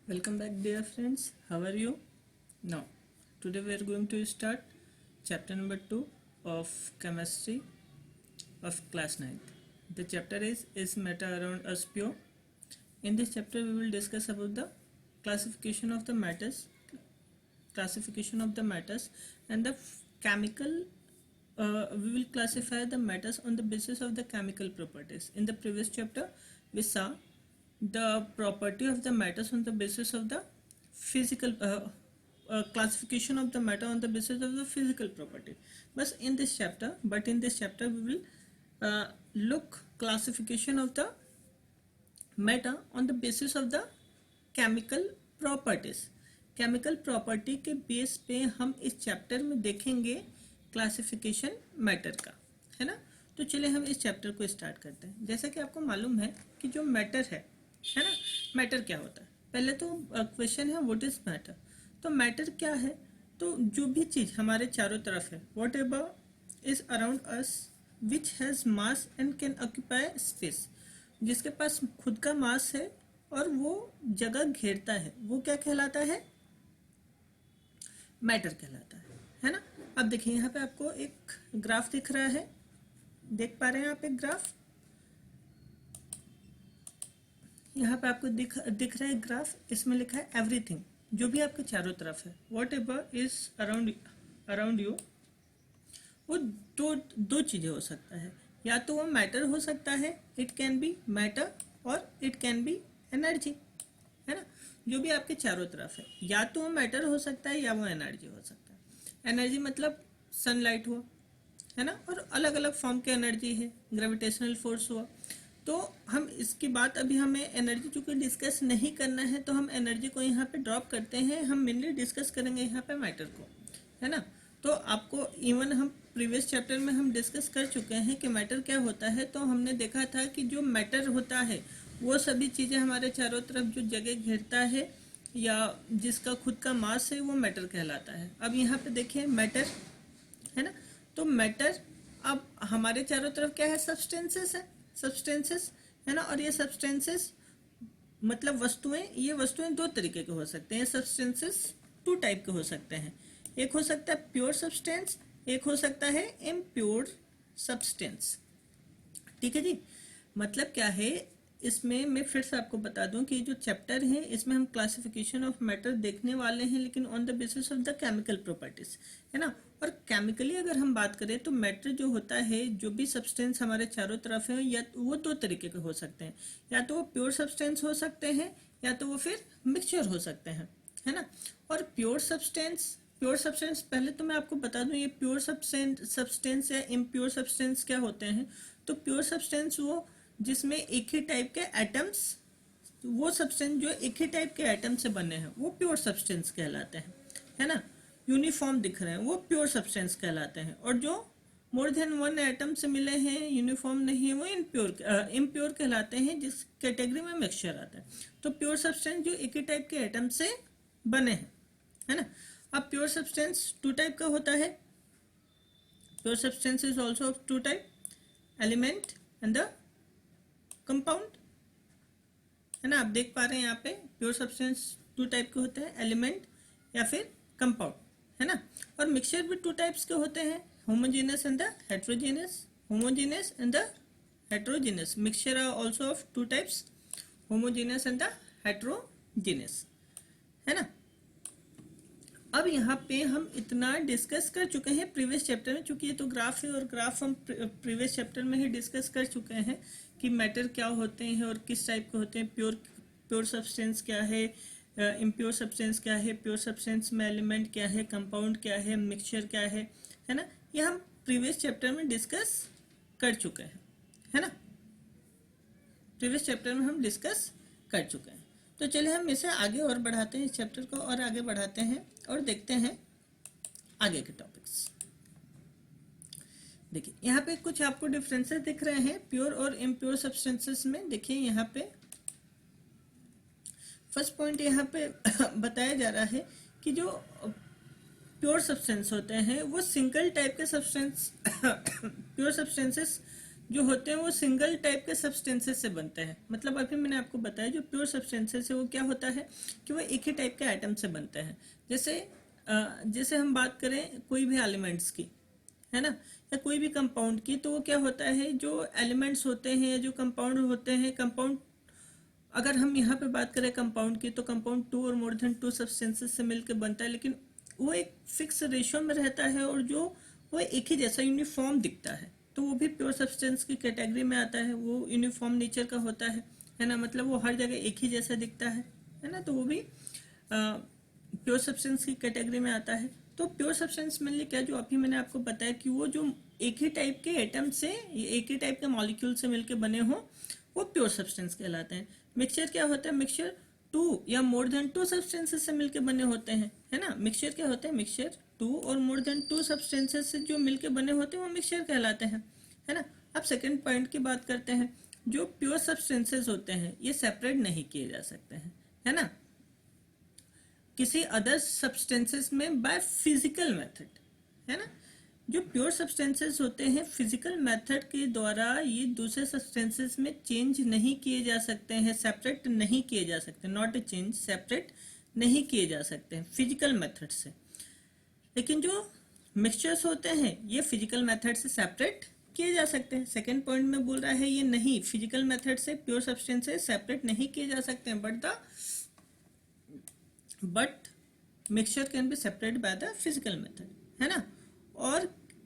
Welcome back, dear friends. How are you? Now, today we are going to start chapter number 2 of chemistry of class 9th. The chapter is matter around us pure. In this chapter, we will discuss about the classification of the matters, and the chemical. We will classify the matters on the basis of the chemical properties. In the previous chapter, we saw the property of the matters on the basis of the physical classification of the matter on the basis of the physical property. But in this chapter we will look classification of the matter on the basis of the chemical properties. Chemical property के base पे हम इस chapter में देखेंगे classification matter का, है ना। तो चलिए हम इस चैप्टर को स्टार्ट करते हैं। जैसा कि आपको मालूम है कि जो मैटर है ना, मैटर क्या होता है। पहले तो क्वेश्चन है व्हाट इज मैटर। तो मैटर क्या है? तो जो भी चीज़ हमारे चारों तरफ है, what ever is around us which has mass and can occupy space, जिसके पास खुद का मास है और वो जगह घेरता है, वो क्या कहलाता है? मैटर कहलाता है ना। अब देखिए यहाँ पे आपको एक ग्राफ दिख रहा है, देख पा रहे हैं आप एक ग्राफ? यहाँ पे आपको दिख रहा है ग्राफ, इसमें लिखा है एवरीथिंग, जो भी आपके चारों तरफ है, what ever is around you. वो दो चीज़ें हो सकता है, या तो वो मैटर हो सकता है, इट कैन बी मैटर, और इट कैन बी एनर्जी, है ना। जो भी आपके चारों तरफ है, या तो वो मैटर हो सकता है या वो एनर्जी हो सकता है। एनर्जी मतलब सनलाइट हुआ, है ना, और अलग अलग फॉर्म की एनर्जी है, ग्रेविटेशनल फोर्स हुआ। तो हम इसकी बात अभी हमें एनर्जी चूँकि डिस्कस नहीं करना है, तो हम एनर्जी को यहाँ पे ड्रॉप करते हैं। हम मेनली डिस्कस करेंगे यहाँ पे मैटर को, है ना। तो आपको इवन हम प्रीवियस चैप्टर में हम डिस्कस कर चुके हैं कि मैटर क्या होता है। तो हमने देखा था कि जो मैटर होता है वो सभी चीज़ें हमारे चारों तरफ जो जगह घेरता है या जिसका खुद का मास है, वो मैटर कहलाता है। अब यहाँ पे देखिए मैटर, है ना। तो मैटर अब हमारे चारों तरफ क्या है? सब्सटेंसेस है ना। और ये सब्सटेंसेस मतलब वस्तुएं, ये वस्तुएं दो तरीके के हो सकते हैं। सब्सटेंसेस टू टाइप के हो सकते हैं, एक हो सकता है प्योर सब्सटेंस, एक हो सकता है इम्प्योर सब्सटेंस। ठीक है जी। मतलब क्या है इसमें, मैं फिर से आपको बता दूं कि जो चैप्टर है इसमें हम क्लासिफिकेशन ऑफ मैटर देखने वाले हैं, लेकिन on the basis of the chemical properties, है ना। और केमिकली अगर हम बात करें तो मैटर जो होता है, जो भी सब्सटेंस हमारे चारों तरफ है, या वो दो तरीके के हो सकते हैं, या तो वो प्योर सब्सटेंस हो सकते हैं, या तो वो फिर मिक्सचर हो सकते हैं, है ना। और प्योर सब्सटेंस पहले तो मैं आपको बता दूं, ये प्योर सब्सटेंस या इम्प्योर सब्सटेंस क्या होते हैं। तो प्योर सब्सटेंस वो जिसमें एक ही टाइप के एटम्स, वो सब्सटेंस जो एक ही टाइप के एटम से बने हैं, वो प्योर सब्सटेंस कहलाते हैं, है ना। यूनिफॉर्म दिख रहे हैं, वो प्योर सब्सटेंस कहलाते हैं। और जो मोर देन वन एटम से मिले हैं, यूनिफॉर्म नहीं है, वो इम्प्योर कहलाते हैं, जिस कैटेगरी में मिक्सचर आता है। तो प्योर सब्सटेंस जो एक ही टाइप के एटम से बने हैं, है ना। अब प्योर सब्सटेंस टू टाइप का होता है। Pure substance is also of two type, element and the compound, है ना। आप देख पा रहे हैं यहाँ पे प्योर सब्सटेंस टू टाइप के होते हैं, एलिमेंट या फिर कंपाउंड, है ना। और मिक्सचर भी टू टाइप्स के होते हैं, homogeneous and the heterogeneous. Mixture are also of two types, homogeneous and the heterogeneous, है ना। अब यहाँ पे हम इतना डिस्कस कर चुके हैं प्रीवियस चैप्टर में, चूंकि ये तो ग्राफ है और ग्राफ हम प्रीवियस चैप्टर में ही डिस्कस कर चुके हैं कि मैटर क्या होते हैं और किस टाइप के होते हैं। प्योर सब्सटेंस क्या है, इम्प्योर सब्सटेंस क्या है, प्योर सब्सटेंस में एलिमेंट क्या है, कंपाउंड क्या है, मिक्सचर क्या है ना। ये हम प्रीवियस चैप्टर में डिस्कस कर चुके हैं, है ना। प्रीवियस चैप्टर में हम डिस्कस कर चुके हैं। तो चलिए हम इसे आगे और बढ़ाते हैं, इस चैप्टर को और आगे बढ़ाते हैं और देखते हैं आगे के टॉपिक्स। देखिए यहाँ पे कुछ आपको डिफरेंसेस दिख रहे हैं प्योर और इम्प्योर सब्सटेंसेस में। देखिए यहाँ पे फर्स्ट पॉइंट यहाँ पे बताया जा रहा है कि जो प्योर सब्सटेंस होते हैं वो सिंगल टाइप के सब्सटेंस प्योर सब्सटेंसेस जो होते हैं वो सिंगल टाइप के सब्सटेंसेस से बनते हैं। मतलब अभी मैंने आपको बताया जो प्योर सब्सटेंसेस है वो क्या होता है कि वो एक ही टाइप के आइटम से बनते हैं। जैसे हम बात करें कोई भी एलिमेंट्स की, है ना, या कोई भी कंपाउंड की, तो वो क्या होता है, जो एलिमेंट्स होते हैं या जो कंपाउंड होते हैं, कंपाउंड अगर हम यहाँ पे बात करें कंपाउंड की, तो कंपाउंड टू और मोर देन टू सब्सटेंसेस से मिलकर बनता है, लेकिन वो एक फिक्स रेशियो में रहता है और जो वो एक ही जैसा यूनिफॉर्म दिखता है, तो वो भी प्योर सब्सटेंस की कैटेगरी में आता है। वो यूनिफॉर्म नेचर का होता है ना, मतलब वो हर जगह एक ही जैसा दिखता है ना, तो वो भी प्योर सब्सटेंस की कैटेगरी में आता है। तो प्योर सब्सटेंस मेनली क्या, जो अभी मैंने आपको बताया कि वो जो एक ही टाइप के एटम से, एक ही टाइप के मॉलिक्यूल से मिलकर बने हों, वो प्योर सब्सटेंस कहलाते हैं। मिक्सचर क्या होता है, मिक्सचर टू या मोर देन टू सब्सटेंसेस से मिलकर बने होते हैं, है ना। मिक्सचर क्या होता है, मिक्सचर टू और मोर देन टू सब्सटेंसेस से जो मिलकर बने होते हैं वो मिक्सचर कहलाते हैं, है ना। अब सेकेंड पॉइंट की बात करते हैं। जो प्योर सब्सटेंसेस होते हैं ये सेपरेट नहीं किए जा सकते हैं, है ना, किसी अदर सब्सटेंसेस में बाय फिजिकल मेथड, है ना। जो प्योर सब्सटेंसेस होते हैं फिजिकल मेथड के द्वारा ये दूसरे सब्सटेंसेस में चेंज नहीं किए जा सकते हैं, सेपरेट नहीं किए जा सकते, नॉट ए चेंज, सेपरेट नहीं किए जा सकते हैं फिजिकल मेथड से। लेकिन जो मिक्सचर्स होते हैं ये फिजिकल मेथड से सेपरेट किए जा सकते हैं। सेकेंड पॉइंट में बोल रहा है ये नहीं, फिजिकल मेथड से प्योर सब्सटेंसेस सेपरेट नहीं किए जा सकते हैं, but mixture can be separate by the physical method, है ना। और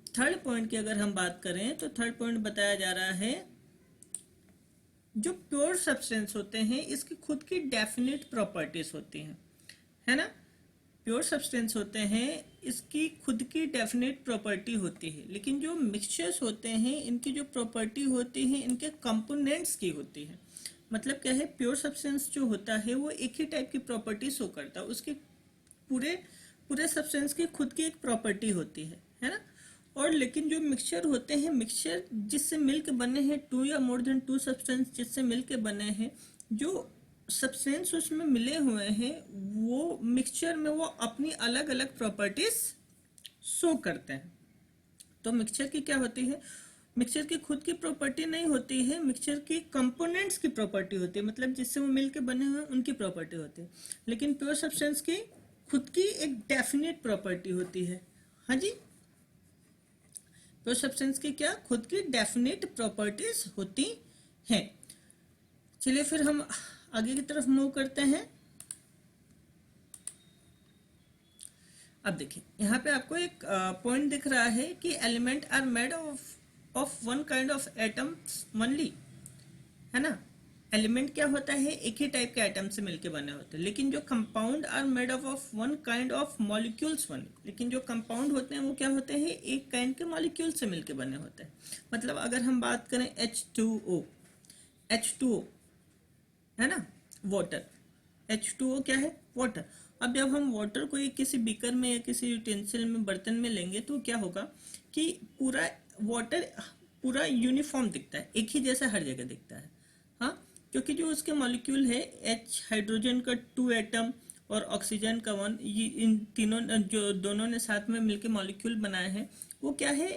थर्ड पॉइंट की अगर हम बात करें तो थर्ड पॉइंट बताया जा रहा है जो प्योर सब्सटेंस होते हैं इसकी खुद की डेफिनेट प्रॉपर्टीज होती हैं, है ना। प्योर सब्सटेंस होते हैं इसकी खुद की डेफिनेट प्रॉपर्टी होती है, लेकिन जो मिक्सचर्स होते हैं इनकी जो प्रॉपर्टी होती है इनके कंपोनेंट्स की होती है। मतलब क्या है, प्योर सब्सटेंस जो होता है वो एक ही टाइप की प्रॉपर्टी शो करता है, उसके पूरे पूरे सब्सटेंस की खुद की एक प्रॉपर्टी होती है ना। और लेकिन जो मिक्सचर होते हैं, मिक्सचर जिससे मिलकर बने हैं, टू या मोर देन टू सब्सटेंस जिससे मिलकर बने हैं, जो सब्सटेंस उसमें मिले हुए हैं वो मिक्सचर में वो अपनी अलग अलग प्रॉपर्टीज शो करते हैं। तो मिक्सचर की क्या होती है, मिक्सचर की खुद की प्रॉपर्टी नहीं होती है, मिक्सचर की कंपोनेंट्स की प्रॉपर्टी होती है, मतलब जिससे वो मिलके बने हुए हैं उनकी प्रॉपर्टी होती है। लेकिन प्योर सब्सटेंस की खुद की एक डेफिनेट प्रॉपर्टी होती है। हाँ जी, प्योर सब्सटेंस की क्या खुद की डेफिनेट प्रॉपर्टीज होती हैं। चलिए फिर हम आगे की तरफ मूव करते हैं। अब देखिए यहाँ पे आपको एक पॉइंट दिख रहा है कि element are made of one kind of atoms only, है ना। एलिमेंट क्या होता है, एक ही टाइप के एटम से मिलके बने होते हैं। लेकिन जो compound are made of one kind of molecules only, लेकिन जो कंपाउंड होते हैं वो क्या होते हैं, एक काइंड के मॉलिक्यूल से मिलके बने होते हैं। मतलब अगर हम बात करें H2O, H2O है ना, वाटर, H2O क्या है, वाटर। अब जब हम वाटर को एक किसी बीकर में या किसी यूटेंसिल में, बर्तन में लेंगे तो क्या होगा कि पूरा वाटर पूरा यूनिफॉर्म दिखता है, एक ही जैसा हर जगह दिखता है। हाँ, क्योंकि जो उसके मॉलिक्यूल है H, हाइड्रोजन का 2 एटम और ऑक्सीजन का 1, ये इन तीनों जो दोनों ने साथ में मिलकर मॉलिक्यूल बनाए हैं, वो क्या है,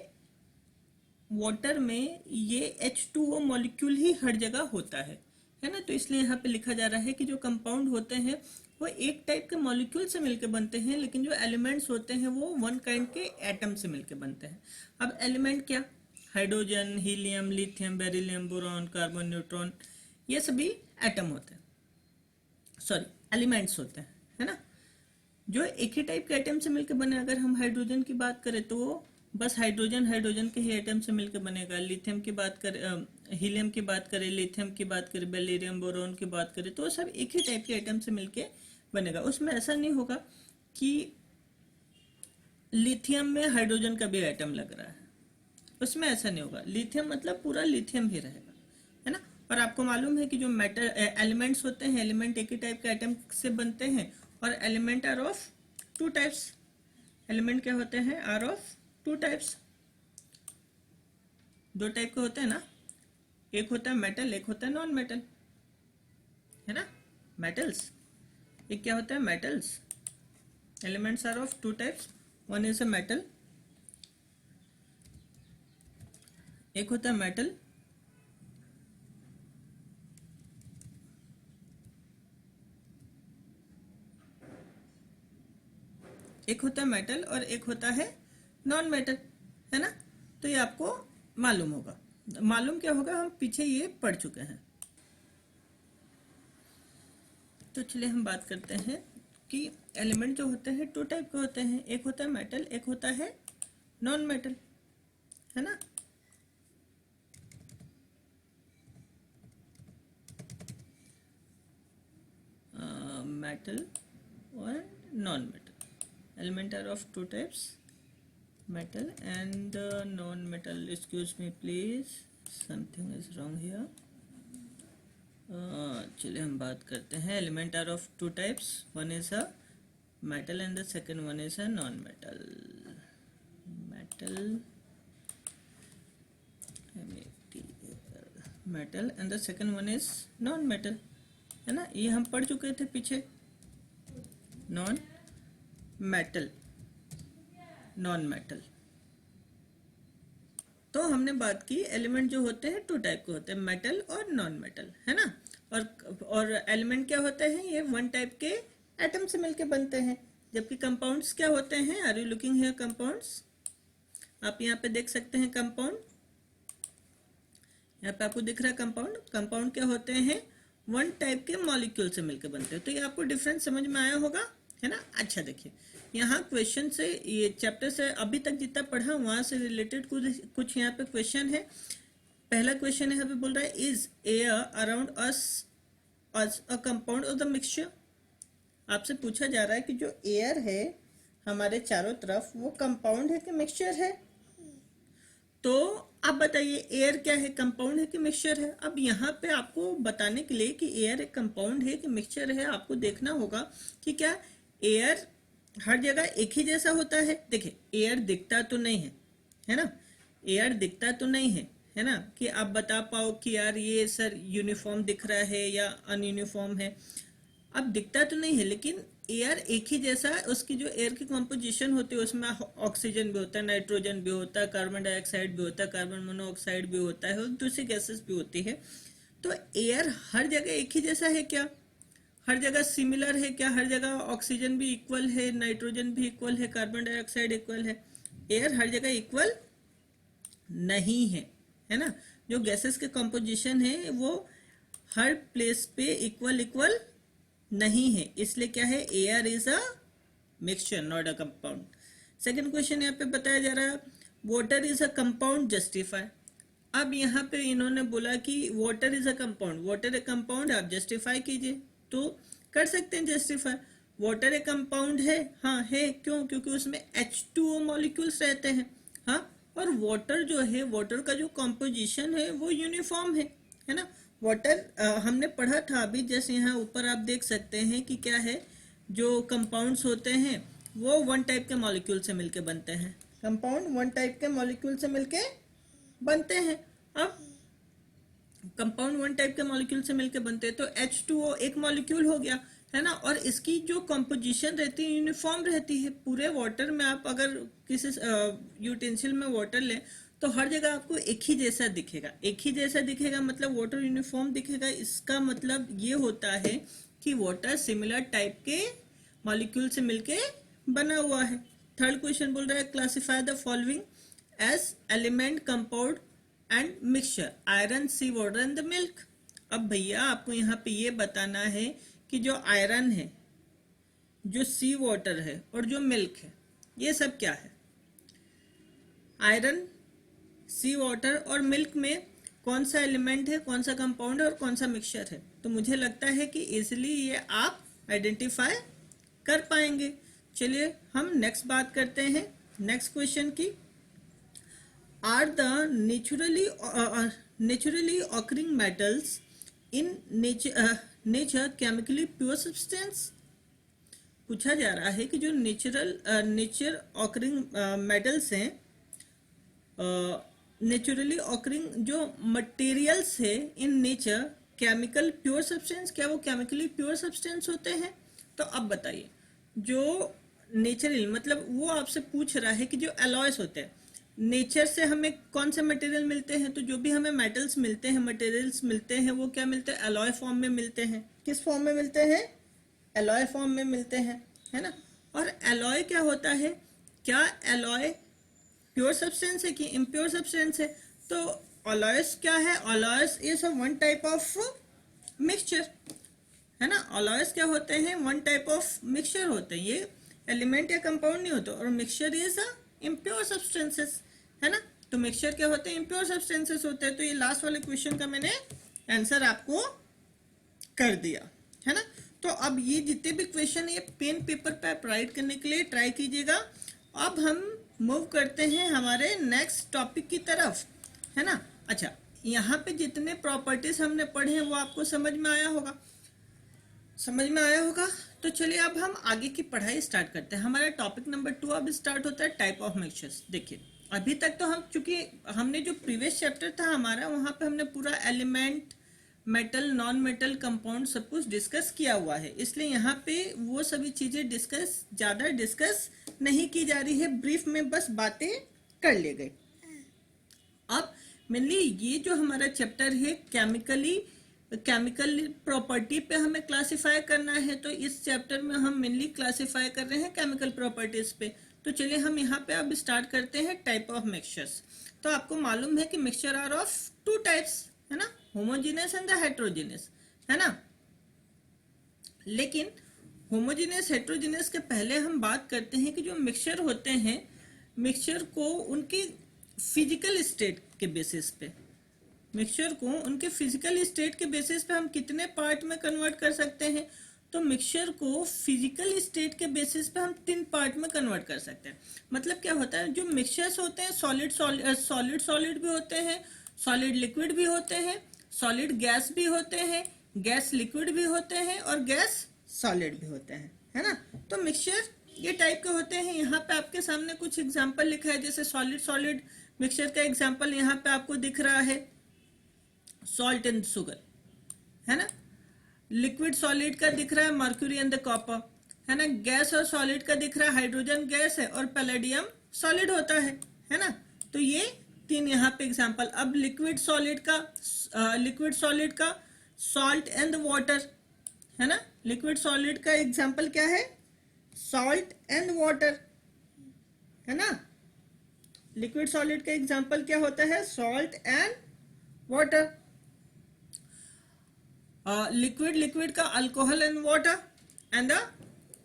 वाटर में ये H2O मॉलिक्यूल ही हर जगह होता है ना। तो इसलिए यहाँ पे लिखा जा रहा है कि जो कंपाउंड होते हैं वो एक टाइप के मॉलिक्यूल से मिलकर बनते हैं, लेकिन जो एलिमेंट्स होते हैं वो वन काइंड के एटम से मिलकर बनते हैं। अब एलिमेंट क्या, hydrogen, helium, lithium, beryllium, boron, carbon, neutron, ये सभी एटम होते हैं, सॉरी एलिमेंट्स होते हैं, है ना, जो एक ही टाइप के एटम से मिलकर बने। अगर हम हाइड्रोजन की बात करें तो वो बस हाइड्रोजन के ही एटम से मिलकर बनेगा। लिथियम की बात करें, हीलियम की बात करें, लिथियम की बात करें, बेरिलियम, बोरॉन की बात करें, तो सब एक ही टाइप के एटम से मिलकर बनेगा। उसमें ऐसा नहीं होगा कि लिथियम में हाइड्रोजन का भी एटम लग रहा है, उसमें ऐसा नहीं होगा। लिथियम मतलब पूरा लिथियम ही रहेगा, है ना। और आपको मालूम है कि जो मेटल एलिमेंट्स होते हैं, एलिमेंट एक ही टाइप के एटम से बनते हैं, और element are of two types. Element क्या होते हैं, आर ऑफ टू टाइप्स, दो टाइप के होते हैं ना, एक होता है मेटल, एक होता है नॉन मेटल, है ना। मेटल्स, एक क्या होता है, metals. Elements are of two types, one is a metal, एक होता है मेटल एक होता है मेटल और एक होता है नॉन मेटल, है ना। तो ये आपको मालूम होगा। मालूम क्या होगा, हम पीछे ये पढ़ चुके हैं। तो चलिए हम बात करते हैं कि एलिमेंट जो होते हैं टू टाइप के होते हैं, एक होता है मेटल, एक होता है नॉन मेटल, है ना। मेटल और non metal, element are of two types, metal and non-metal. Excuse me please, something is wrong here. चलिए हम बात करते हैं। Element are of two types, one is a metal and the second one is a non-metal. metal and the second one is non-metal, है ना। ये हम पढ़ चुके थे पीछे, नॉन मेटल, नॉन मेटल। तो हमने बात की एलिमेंट जो होते हैं टू टाइप के होते हैं, मेटल और नॉन मेटल, है ना। और एलिमेंट क्या होते हैं, ये वन टाइप के एटम से मिलके बनते हैं। जबकि कंपाउंड्स क्या होते हैं, are you looking here compounds, आप यहाँ पे देख सकते हैं कंपाउंड, यहाँ पे आपको दिख रहा है कंपाउंड। कंपाउंड क्या होते हैं, वन टाइप के मॉलिक्यूल से मिलकर बनते हैं। तो ये आपको डिफरेंस समझ में आया होगा, है ना। अच्छा देखिए, यहाँ क्वेश्चन से, ये चैप्टर से अभी तक जितना पढ़ा वहां से रिलेटेड कुछ यहाँ पे क्वेश्चन है। पहला क्वेश्चन यहाँ पे बोल रहा है, is air around us a compound of the mixture. आपसे पूछा जा रहा है कि जो एयर है हमारे चारों तरफ, वो कंपाउंड है कि मिक्सचर है। तो आप बताइए एयर क्या है, कंपाउंड है कि मिक्सचर है। अब यहाँ पे आपको बताने के लिए कि एयर एक कंपाउंड है कि मिक्सचर है, आपको देखना होगा कि क्या एयर हर जगह एक ही जैसा होता है। देखिए एयर दिखता तो नहीं है ना, एयर दिखता तो नहीं है ना, कि आप बता पाओ कि यार ये सर यूनिफॉर्म दिख रहा है या अनयूनिफॉर्म है। अब दिखता तो नहीं है, लेकिन एयर एक ही जैसा, उसकी जो एयर की कंपोजिशन होती है उसमें ऑक्सीजन भी होता है, नाइट्रोजन भी होता है, कार्बन डाइऑक्साइड भी होता है, कार्बन मोनोऑक्साइड भी होता है और दूसरी गैसेस भी होती है। तो एयर हर जगह एक ही जैसा है क्या, हर जगह सिमिलर है क्या, हर जगह ऑक्सीजन भी इक्वल है, नाइट्रोजन भी इक्वल है, कार्बन डाइऑक्साइड इक्वल है। एयर हर जगह इक्वल नहीं है ना। जो गैसेस के कंपोजिशन है वो हर प्लेस पे इक्वल नहीं है, इसलिए क्या है, air is a mixture not a compound. Second question यहाँ पे बताया जा रहा है, water is a compound, justify. अब यहाँ पे इन्होंने बोला कि water is a compound, water A compound, आप जस्टिफाई कीजिए। तो कर सकते हैं जस्टिफाई, वाटर एक कंपाउंड है, हाँ है, क्यों, क्योंकि उसमें H2O मॉलिक्यूल्स रहते हैं, हाँ। और वाटर जो है, वाटर का जो कॉम्पोजिशन है वो यूनिफॉर्म है ना। वाटर हमने पढ़ा था अभी, जैसे यहाँ ऊपर आप देख सकते हैं कि क्या है, जो कंपाउंड्स होते हैं वो वन टाइप के मॉलिक्यूल से मिलके बनते हैं, कंपाउंड वन टाइप के मॉलिक्यूल से मिलके बनते हैं। अब कंपाउंड वन टाइप के मॉलिक्यूल से मिलकर बनते हैं, तो H2O एक मॉलिक्यूल हो गया, है ना। और इसकी जो कंपोजिशन रहती है यूनिफॉर्म रहती है। पूरे वाटर में आप अगर किसी यूटेंसिल में वाटर लें तो हर जगह आपको एक ही जैसा दिखेगा, एक ही जैसा दिखेगा मतलब वाटर यूनिफॉर्म दिखेगा। इसका मतलब ये होता है कि वाटर सिमिलर टाइप के मॉलिक्यूल से मिलके बना हुआ है। थर्ड क्वेश्चन बोल रहा है, classify the following as element, compound and mixture, iron, sea water and the milk. अब भैया आपको यहाँ पे ये बताना है कि जो आयरन है, जो सी वाटर है और जो मिल्क है, ये सब क्या है। आयरन, सी वाटर और मिल्क में कौन सा एलिमेंट है, कौन सा कंपाउंड है और कौन सा मिक्सचर है। तो मुझे लगता है कि इजिली ये आप आइडेंटिफाई कर पाएंगे। चलिए हम नेक्स्ट बात करते हैं, नेक्स्ट क्वेश्चन की। Are the naturally occurring metals in nature chemically pure substance? पूछा जा रहा है कि जो नेचर ऑकरिंग मेटल्स हैं, नेचुरली ऑकरिंग जो मटेरियल्स है in nature, chemical pure substance, क्या वो केमिकली प्योर सब्सटेंस होते हैं। तो अब बताइए, जो नेचुरल मतलब वो आपसे पूछ रहा है कि जो अलॉयस होते हैं, नेचर से हमें कौन से मटेरियल मिलते हैं। तो जो भी हमें मेटल्स मिलते हैं, मटेरियल्स मिलते हैं, वो क्या मिलते हैं, अलॉय फॉर्म में मिलते हैं। किस फॉर्म में मिलते हैं, अलॉय फॉर्म में मिलते हैं, है ना। और एलॉय क्या होता है, क्या एलॉय प्योर सब्सटेंस है कि इम्प्योर सब्सटेंस है? तो अलॉयस क्या है, alloys is one type of mixture, है ना। अलॉयस क्या होते हैं, वन टाइप ऑफ मिक्सचर होते हैं, ये एलिमेंट या कंपाउंड नहीं होते। और मिक्सचर इज इम्प्योर सब्सटेंसेस, है ना। तो मिक्सचर क्या होते हैं, इम्प्योर सब्सटेंसेस होते हैं। तो ये लास्ट वाले क्वेश्चन का मैंने आंसर आपको कर दिया, है ना। तो अब ये जितने भी क्वेश्चन ये पेन पेपर पे आप राइट करने के लिए ट्राई कीजिएगा। अब हम मूव करते हैं हमारे नेक्स्ट टॉपिक की तरफ, है ना। अच्छा, यहाँ पे जितने प्रॉपर्टीज हमने पढ़े हैं वो आपको समझ में आया होगा, समझ में आया होगा। तो चलिए अब हम आगे की पढ़ाई स्टार्ट करते हैं। हमारा टॉपिक नंबर 2 अब स्टार्ट होता है, टाइप ऑफ मिक्सचर्स। देखिए अभी तक तो हम, चूंकि हमने जो प्रीवियस चैप्टर था हमारा, वहाँ पे हमने पूरा element, metal, non metal, compound सब कुछ डिस्कस किया हुआ है, इसलिए यहाँ पे वो सभी चीज़ें ज़्यादा डिस्कस नहीं की जा रही है, ब्रीफ में बस बातें कर ले गए। अब मेनली ये जो हमारा चैप्टर है केमिकल प्रॉपर्टी पे हमें क्लासिफाई करना है, तो इस चैप्टर में हम मेनली क्लासिफाई कर रहे हैं केमिकल प्रॉपर्टीज पे। तो चलिए हम यहाँ पे अब स्टार्ट करते हैं टाइप ऑफ मिक्सचर्स। तो आपको मालूम है कि मिक्सचर आर ऑफ 2 टाइप्स, है ना, होमोजेनियस एंड द हेट्रोजेनियस, है ना। लेकिन होमोजेनियस हेट्रोजेनियस के पहले हम बात करते हैं कि जो मिक्सचर होते हैं, मिक्सचर को उनकी फिजिकल स्टेट के बेसिस पे, मिक्सचर को उनके फिजिकल स्टेट के बेसिस पे हम कितने पार्ट में कन्वर्ट कर सकते हैं। तो मिक्सचर को फिजिकल स्टेट के बेसिस पे हम 3 पार्ट में कन्वर्ट कर सकते हैं। मतलब क्या होता है, जो मिक्सचर्स होते हैं सॉलिड सॉलिड भी होते हैं, सॉलिड लिक्विड भी होते हैं, सॉलिड गैस भी होते हैं, गैस लिक्विड भी होते हैं और गैस सॉलिड भी होते हैं, है ना। तो मिक्सचर ये टाइप के होते हैं। यहाँ पे आपके सामने कुछ एग्जाम्पल लिखा है, जैसे सॉलिड मिक्सचर का एग्जाम्पल यहाँ पे आपको दिख रहा है, सॉल्ट एंड शुगर, है ना। लिक्विड सॉलिड का दिख रहा है मर्क्यूरी एंड द कॉपर, है ना। गैस और सॉलिड का दिख रहा है हाइड्रोजन गैस है और पैलेडियम सॉलिड होता है ना। तो ये 3 यहाँ पे एग्जांपल। अब लिक्विड सॉलिड का सॉल्ट एंड वाटर, है ना। लिक्विड सॉलिड का एग्जांपल क्या है, सॉल्ट एंड वाटर, है ना। लिक्विड सॉलिड का एग्जांपल क्या होता है, सॉल्ट एंड वाटर। लिक्विड का alcohol and water, and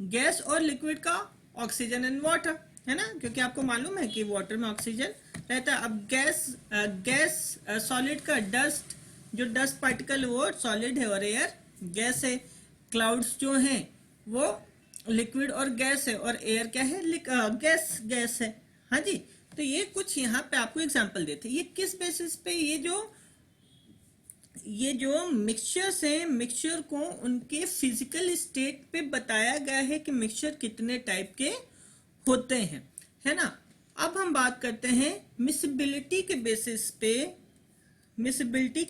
gas और लिक्विड का ऑक्सीजन एंड वाटर, है ना, क्योंकि आपको मालूम है कि वाटर में ऑक्सीजन रहता है। अब गैस सॉलिड का डस्ट, जो डस्ट पार्टिकल वो सॉलिड है और एयर गैस है। क्लाउड्स जो हैं वो लिक्विड और गैस है और एयर क्या है, गैस है। हाँ जी, तो ये कुछ यहाँ पे आपको एग्जांपल देते हैं। ये किस बेसिस पे, ये जो मिक्सचर्स हैं, मिक्सचर को उनके फिजिकल स्टेट पे बताया गया है कि मिक्सचर कितने टाइप के होते हैं, है ना। अब हम बात करते हैं मिसिबिलिटी के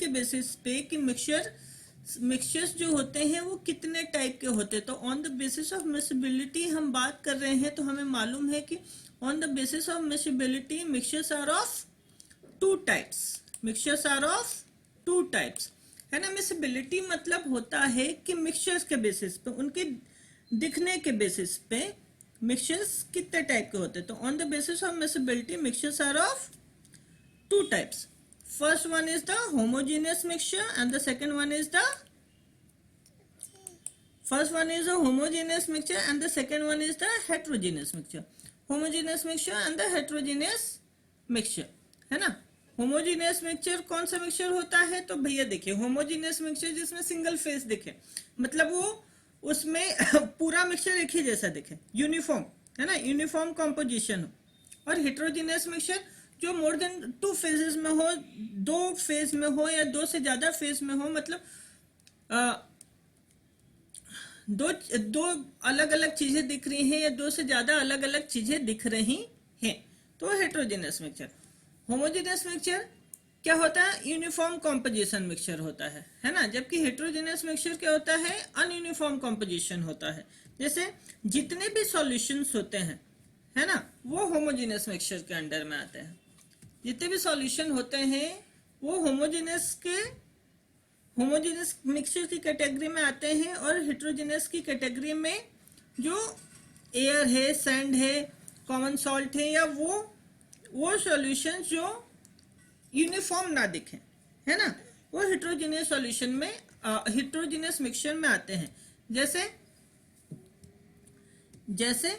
बेसिस पे कि मिक्सचर्स जो होते हैं वो कितने टाइप के होते हैं। तो on the basis of miscibility हम बात कर रहे हैं, तो हमें मालूम है कि on the basis of miscibility mixtures are of 2 types, है ना। मिसिबिलिटी मतलब होता है कि मिक्सचर्स के बेसिस पे, उनके दिखने के बेसिस पे मिक्सचर्स कितने टाइप के होते हैं। तो on the basis of miscibility mixtures are of 2 types. First one is the homogeneous mixture and the second one is the homogeneous mixture and the second one is the heterogeneous mixture. Homogeneous mixture and the heterogeneous mixture, है ना। Homogeneous mixture कौन सा mixture होता है, तो भैया देखिए homogeneous mixture जिसमें सिंगल फेस दिखे, मतलब वो उसमें पूरा मिक्सचर एक ही जैसा दिखे, यूनिफॉर्म, है ना, यूनिफॉर्म कॉम्पोजिशन हो। और हेट्रोजीनियस मिक्सचर जो मोर देन 2 फेजेस में हो, 2 फेज में हो या 2 से ज्यादा फेज में हो, मतलब दो अलग अलग चीजें दिख रही हैं या 2 से ज्यादा अलग अलग चीजें दिख रही हैं, तो हेट्रोजीनियस मिक्सचर। होमोजेनियस मिक्सचर क्या होता है, यूनिफॉर्म कॉम्पोजिशन मिक्सचर होता है ना। जबकि हेट्रोजेनियस मिक्सचर क्या होता है, अनयूनिफॉर्म कॉम्पोजिशन होता है। जैसे जितने भी सॉल्यूशंस होते हैं, है ना, वो होमोजेनियस मिक्सचर के अंडर में आते हैं। जितने भी सॉल्यूशन होते हैं वो होमोजेनियस मिक्सचर की कैटेगरी में आते हैं, और हेट्रोजेनियस की कैटेगरी में जो एयर है, सैंड है, कॉमन सॉल्ट है, या वो सॉल्यूशन जो यूनिफॉर्म ना दिखे, है ना, वो हेट्रोजीनियस सॉल्यूशन में, हेट्रोजीनियस मिक्सचर में आते हैं। जैसे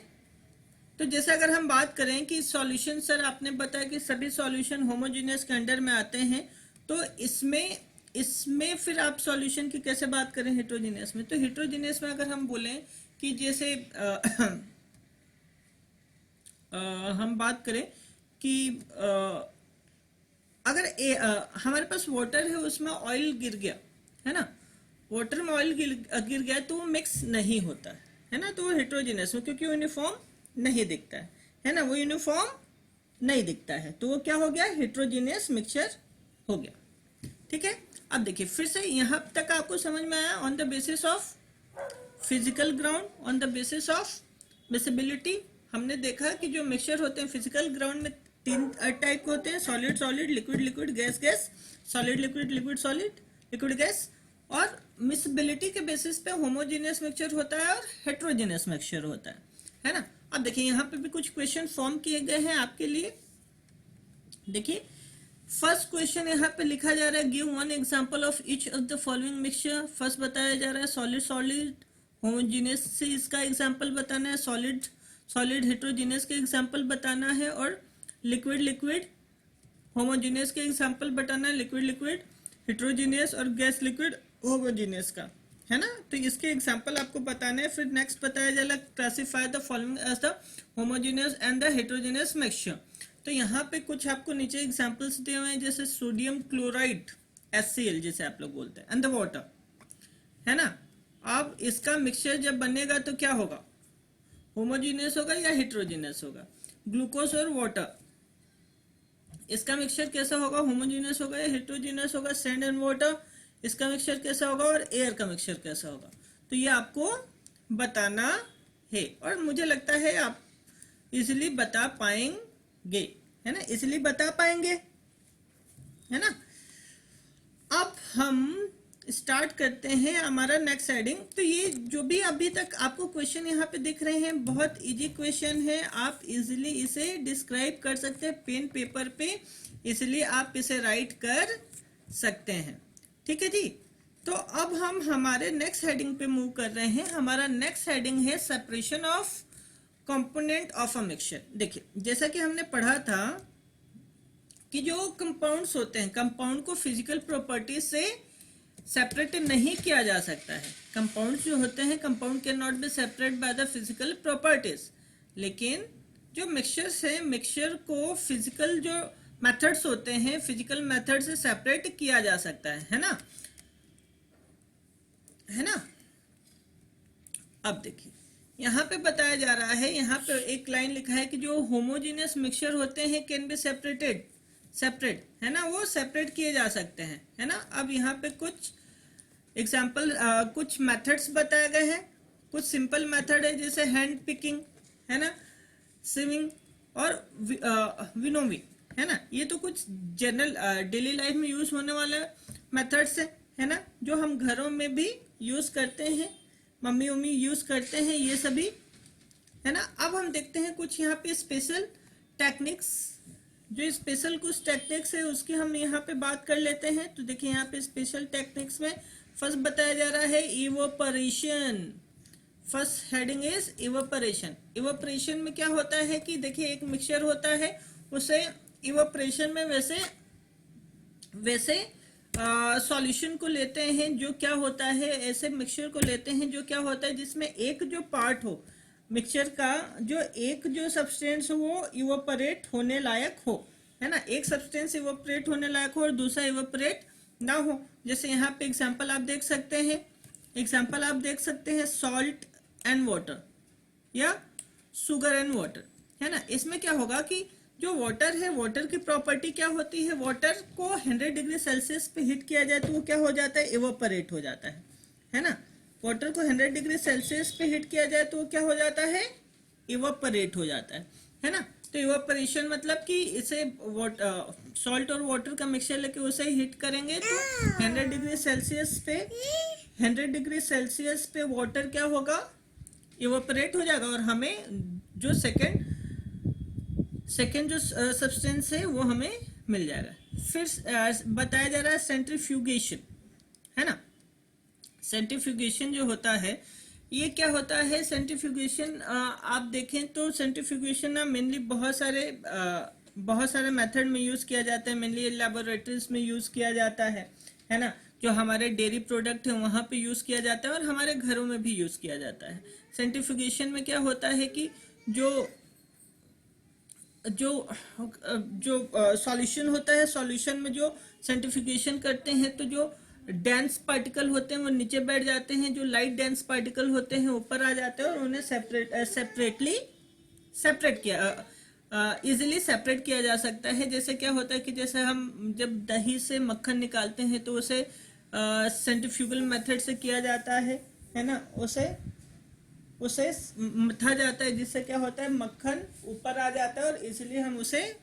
तो जैसे अगर हम बात करें कि सॉल्यूशन, सर आपने बताया कि सभी सॉल्यूशन होमोजीनियस के अंडर में आते हैं, तो इसमें फिर आप सॉल्यूशन की कैसे बात करें हेट्रोजीनियस में? तो हेट्रोजीनियस में अगर हम बोलें कि जैसे हम बात करें कि अगर हमारे पास वाटर है, उसमें ऑयल गिर गया, है ना, वाटर में ऑयल गिर गया तो वो मिक्स नहीं होता है ना, तो वो हेट्रोजीनियस में, क्योंकि यूनिफॉर्म नहीं दिखता है ना, वो यूनिफॉर्म नहीं दिखता है, तो वो क्या हो गया, हेट्रोजीनियस मिक्सचर हो गया। ठीक है, अब देखिए फिर से यहाँ तक आपको समझ में आया। On the basis of physical ground, on the basis of miscibility, हमने देखा कि जो मिक्सचर होते हैं फिजिकल ग्राउंड में तीन टाइप के होते हैं, solid solid, liquid liquid, gas gas, solid liquid, liquid solid, liquid gas. और मिसिबिलिटी के बेसिस पे होमोजेनियस मिक्सचर होता है और हेट्रोजेनियस मिक्सचर होता है ना। अब देखिए यहाँ पे भी कुछ क्वेश्चन फॉर्म किए गए हैं आपके लिए। देखिए फर्स्ट क्वेश्चन यहाँ पे लिखा जा रहा है, give one example of each of the following mixture. First बताया जा रहा है सॉलिड सॉलिड, होमोजेनियस से इसका एग्जांपल बताना है, सॉलिड सॉलिड हेट्रोजेनियस के एग्जांपल बताना है, और लिक्विड लिक्विड होमोजेनियस के एग्जांपल बताना है, लिक्विड लिक्विड हेट्रोजेनियस, और गैस लिक्विड होमोजेनियस का, है ना। तो इसके एग्जांपल आपको बताना है। फिर नेक्स्ट बताया जाएगा classify the following as the homogeneous and the heterogeneous mixture. तो यहाँ पे कुछ आपको नीचे एग्जांपल्स दिए हुए हैं, जैसे सोडियम क्लोराइड HCl जैसे आप लोग बोलते हैं, एंड द वाटर, है ना। अब इसका मिक्सचर जब बनेगा तो क्या होगा, होमोजेनियस होगा या हेट्रोजेनियस होगा। ग्लूकोज और वाटर, इसका मिक्सचर कैसा होगा, होमोजेनियस होगा या हेट्रोजेनियस होगा। सैंड एंड वाटर, इसका मिक्सचर कैसा होगा, और एयर का मिक्सचर कैसा होगा। तो ये आपको बताना है, और मुझे लगता है आप इजीली बता पाएंगे, है ना, इजीली बता पाएंगे, है ना। अब हम स्टार्ट करते हैं हमारा नेक्स्ट हेडिंग। तो ये जो भी अभी तक आपको क्वेश्चन यहाँ पे दिख रहे हैं, बहुत इजी क्वेश्चन है, आप इजीली इसे डिस्क्राइब कर सकते हैं पेन पेपर पे, इसलिए आप इसे राइट कर सकते हैं। ठीक है जी। तो अब हम हमारे नेक्स्ट हेडिंग पे मूव कर रहे हैं। हमारा नेक्स्ट हेडिंग है separation of component of a mixture. देखिए जैसा कि हमने पढ़ा था कि जो कंपाउंड्स होते हैं, कंपाउंड को फिजिकल प्रॉपर्टी से सेपरेट नहीं किया जा सकता है। कंपाउंड्स जो होते हैं, compound can not be separate by the physical properties, लेकिन जो मिक्सचर्स है, मिक्सचर को फिजिकल जो मेथड्स होते हैं, फिजिकल मेथड से सेपरेट किया जा सकता है ना, है ना। अब देखिए यहाँ पे बताया जा रहा है, यहाँ पे एक लाइन लिखा है कि जो होमोजेनियस मिक्सचर होते हैं कैन बी सेपरेटेड, सेपरेट, है ना, वो सेपरेट किए जा सकते हैं, है ना। अब यहाँ पे कुछ एग्जाम्पल, कुछ मेथड्स बताए गए हैं। कुछ सिंपल मेथड है जैसे हैंड पिकिंग, है ना, स्विमिंग और विनोविंग, है ना। ये तो कुछ जनरल डेली लाइफ में यूज होने वाले मेथड्स है ना, जो हम घरों में भी यूज करते हैं, मम्मी उम्मी यूज करते हैं, ये सभी, है ना। अब हम देखते हैं कुछ यहाँ पे स्पेशल टेक्निक्स, जो स्पेशल कुछ टेक्निक्स है उसकी हम यहाँ पे बात कर लेते हैं। तो देखिए यहाँ पे स्पेशल टेक्निक्स में फर्स्ट बताया जा रहा है evaporation. First heading is evaporation. Evaporation में क्या होता है कि देखिए एक मिक्सचर होता है, उसे इवोपरेशन में वैसे सॉल्यूशन को लेते हैं, जो क्या होता है, ऐसे मिक्सचर को लेते हैं जो क्या होता है, जिसमें एक जो पार्ट हो मिक्सचर का, जो एक जो सब्सटेंस हो वो इवोपरेट होने लायक हो, है ना। एक सब्सटेंस इवोपरेट होने लायक हो और दूसरा इवोपरेट ना हो। जैसे यहाँ पे एग्जांपल आप देख सकते हैं, सॉल्ट एंड वाटर या शुगर एंड वाटर, है ना। इसमें क्या होगा कि जो वाटर है, वाटर की प्रॉपर्टी क्या होती है, वाटर को 100 डिग्री सेल्सियस पे हीट किया जाए तो वो क्या हो जाता है, इवोपरेट हो जाता है ना। वाटर को 100 डिग्री सेल्सियस पे हीट किया जाए तो वो क्या हो जाता है, इवोपरेट हो जाता है ना। तो इवोपरेशन मतलब कि इसे सॉल्ट और वाटर का मिक्सचर लेके उसे हीट करेंगे तो 100 डिग्री सेल्सियस पे वाटर क्या होगा, इवोपरेट हो जाएगा और हमें जो सेकेंड जो सब्सटेंस है वो हमें मिल जाएगा। फिर बताया जा रहा है सेंट्रीफ्यूगेशन, है ना। सेंट्रीफ्यूगेशन जो होता है ये क्या होता है? सेंट्रीफ्यूगेशन आप देखें तो सेंट्रीफ्यूगेशन ना मेनली बहुत सारे मेथड में यूज़ किया जाता है। मेनली लेबोरेटरीज में यूज़ किया जाता है ना। जो हमारे डेयरी प्रोडक्ट है वहाँ पे यूज़ किया जाता है और हमारे घरों में भी यूज़ किया जाता है। सेंट्रीफ्यूगेशन में क्या होता है कि जो जो जो सॉल्यूशन होता है, सॉल्यूशन में जो सेंट्रीफ्यूगेशन करते हैं तो जो डेंस पार्टिकल होते हैं वो नीचे बैठ जाते हैं, जो लाइट डेंस पार्टिकल होते हैं ऊपर आ जाते हैं और उन्हें इजीली सेपरेट किया जा सकता है। जैसे क्या होता है कि जैसे हम जब दही से मक्खन निकालते हैं तो उसे सेंट्रीफ्यूगल मेथड से किया जाता है ना। उसे मथा जाता है, जिससे क्या होता है मक्खन ऊपर आ जाता है और इसलिए हम उसे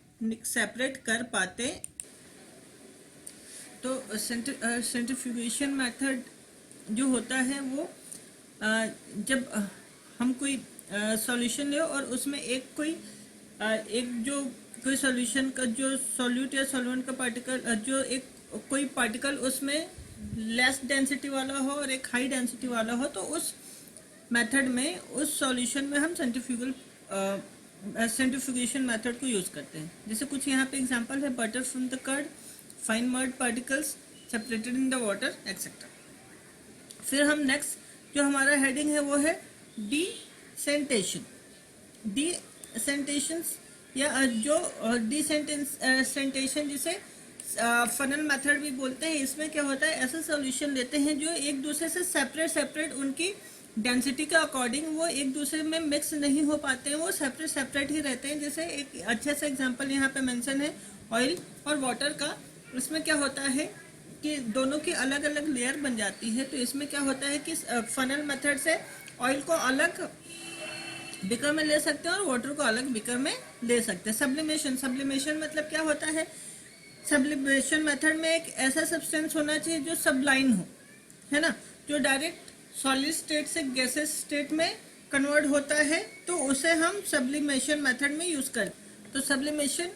सेपरेट कर पाते। तो सेंट्रीफ्यूगेशन मेथड जो होता है वो जब हम कोई सॉल्यूशन ले और उसमें कोई सॉल्यूशन का जो सॉल्यूट या सॉल्वेंट का पार्टिकल जो कोई पार्टिकल उसमें लेस डेंसिटी वाला हो और एक हाई डेंसिटी वाला हो, तो उस मेथड में उस सॉल्यूशन में हम सेंट्रीफ्यूगेशन मेथड को यूज़ करते हैं। जैसे कुछ यहाँ पे एग्जांपल है, butter from the curd, fine mud particles separated in the water etcetera. फिर हम नेक्स्ट जो हमारा हेडिंग है वो है डीसेंटेशन। डीसेंटेशन या जो डीसेंटेशन जिसे फनल मेथड भी बोलते हैं, इसमें क्या होता है ऐसा सॉल्यूशन लेते हैं जो एक दूसरे से सेपरेट उनकी डेंसिटी के अकॉर्डिंग वो एक दूसरे में मिक्स नहीं हो पाते हैं, वो सेपरेट ही रहते हैं। जैसे एक अच्छे से एग्जांपल यहाँ पे मेंशन है ऑयल और वाटर का। इसमें क्या होता है कि दोनों की अलग अलग लेयर बन जाती है। तो इसमें क्या होता है कि फनल मेथड से ऑयल को अलग बिकर में ले सकते हैं और वाटर को अलग बिकर में ले सकते हैं। सब्लिमेशन मतलब क्या होता है? सब्लिमेशन मेथड में एक ऐसा सब्सटेंस होना चाहिए जो सबलाइन हो, है ना, जो डायरेक्ट सॉलिड स्टेट से गैसेस स्टेट में कन्वर्ट होता है, तो उसे हम सब्लिमेशन मेथड में यूज करते हैं। तो सब्लिमेशन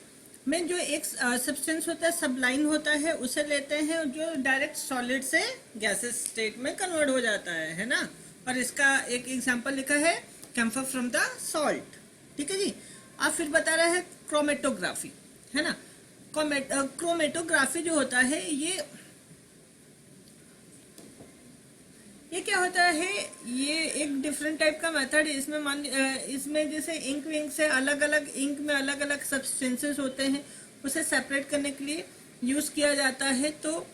में जो एक सब्सटेंस होता है सबलाइन होता है उसे लेते हैं जो डायरेक्ट सॉलिड से गैसेस स्टेट में कन्वर्ट हो जाता है ना। और इसका एक एग्जांपल लिखा है कैम्फर फ्रॉम द सॉल्ट। ठीक है जी। अब फिर बता रहा है क्रोमेटोग्राफी, है ना। क्रोमेटोग्राफी जो होता है ये क्या होता है? ये एक डिफरेंट टाइप का मेथड है। इसमें जैसे इंक से अलग अलग इंक में अलग अलग सब्सटेंसेस होते हैं, उसे सेपरेट करने के लिए यूज़ किया जाता है। तो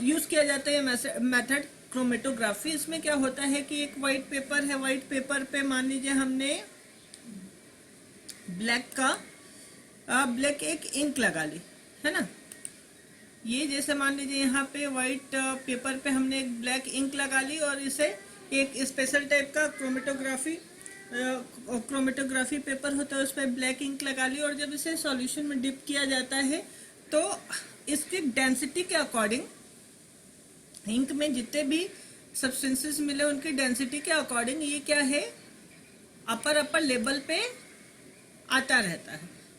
यूज़ किया जाता है मेथड क्रोमेटोग्राफी। इसमें क्या होता है कि एक वाइट पेपर है, वाइट पेपर पे मान लीजिए हमने ब्लैक एक इंक लगा ली, है ना। ये जैसे मान लीजिए यहाँ पे वाइट पेपर पे हमने एक ब्लैक इंक लगा ली और इसे एक स्पेशल टाइप का क्रोमेटोग्राफी पेपर होता है उस पर ब्लैक इंक लगा ली और जब इसे सॉल्यूशन में डिप किया जाता है तो इसकी डेंसिटी के अकॉर्डिंग इंक में जितने भी सब्सटेंसेस मिले उनकी डेंसिटी के अकॉर्डिंग ये क्या है अपर लेवल पे आता रहता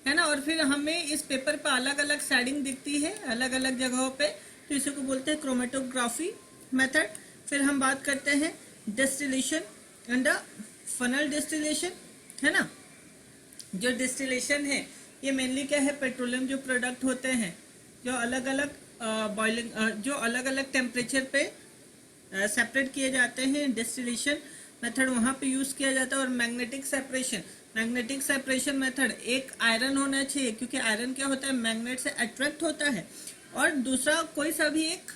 है ना। और फिर हमें इस पेपर पर अलग अलग शेडिंग दिखती है अलग अलग जगहों पे, तो इसी को बोलते हैं क्रोमेटोग्राफी मेथड। फिर हम बात करते हैं डिस्टिलेशन एंड फनल डिस्टिलेशन, है ना। जो डिस्टिलेशन है ये मेनली क्या है, पेट्रोलियम जो प्रोडक्ट होते हैं जो अलग अलग बॉइलिंग जो अलग अलग टेम्परेचर पे सेपरेट किए जाते हैं, डिस्टिलेशन मेथड वहाँ पे यूज़ किया जाता है। और मैग्नेटिक सेपरेशन मेथड एक आयरन होना चाहिए क्योंकि आयरन क्या होता है मैग्नेट से अट्रैक्ट होता है, और दूसरा कोई सा भी एक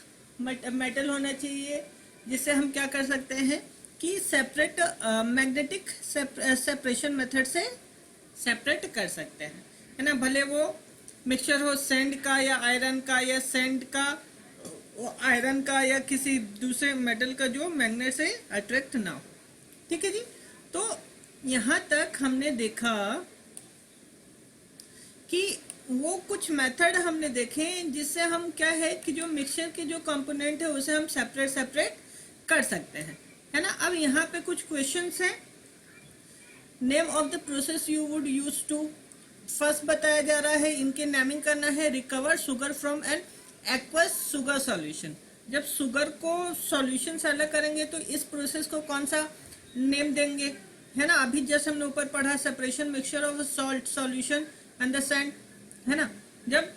मेटल होना चाहिए जिससे हम क्या कर सकते हैं कि सेपरेट मैग्नेटिक सेपरेशन मेथड से सेपरेट कर सकते हैं, है ना। भले वो मिक्सचर हो सैंड का या आयरन का या सैंड का आयरन का या किसी दूसरे मेटल का जो मैग्नेट से अट्रैक्ट ना हो। ठीक है जी। तो यहाँ तक हमने देखा कि वो कुछ मेथड हमने देखे जिससे हम क्या है कि जो मिक्सचर के जो कंपोनेंट है उसे हम सेपरेट कर सकते हैं, है ना। अब यहाँ पे कुछ क्वेश्चंस हैं name of the process you would use to, first बताया जा रहा है, इनके नेमिंग करना है, recover sugar from an aqueous sugar solution. जब शुगर को सॉल्यूशन से अलग करेंगे तो इस प्रोसेस को कौन सा नेम देंगे, है ना। अभी जैसे हमने ऊपर पढ़ा separation mixture of salt solution and the sand, है ना। जब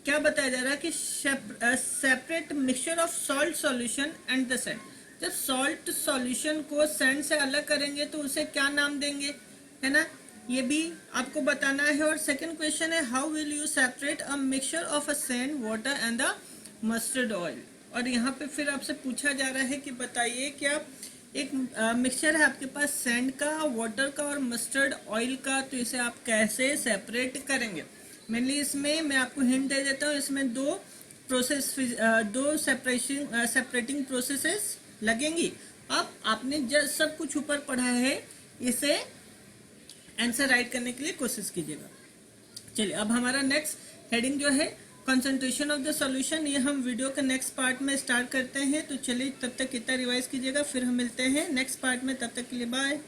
क्या बताया जा रहा है कि separate mixture of salt solution and the sand, जब सॉल्ट सॉल्यूशन को सैंड से अलग करेंगे तो उसे क्या नाम देंगे, है ना, ये भी आपको बताना है। और सेकंड क्वेश्चन है how will you separate a mixture of a sand water and the mustard oil. और यहाँ पे फिर आपसे पूछा जा रहा है कि बताइए क्या एक मिक्सचर है आपके पास सैंड का, वाटर का और मस्टर्ड ऑयल का, तो इसे आप कैसे सेपरेट करेंगे। मेनली इसमें मैं आपको हिंट दे देता हूँ, इसमें दो सेपरेटिंग प्रोसेसेस लगेंगी। अब आपने जब सब कुछ ऊपर पढ़ा है इसे आंसर राइट करने के लिए कोशिश कीजिएगा। चलिए अब हमारा नेक्स्ट हेडिंग जो है कंसंट्रेशन ऑफ द सॉल्यूशन, ये हम वीडियो के नेक्स्ट पार्ट में स्टार्ट करते हैं। तो चलिए तब तक कितना रिवाइज कीजिएगा, फिर हम मिलते हैं नेक्स्ट पार्ट में। तब तक के लिए बाय।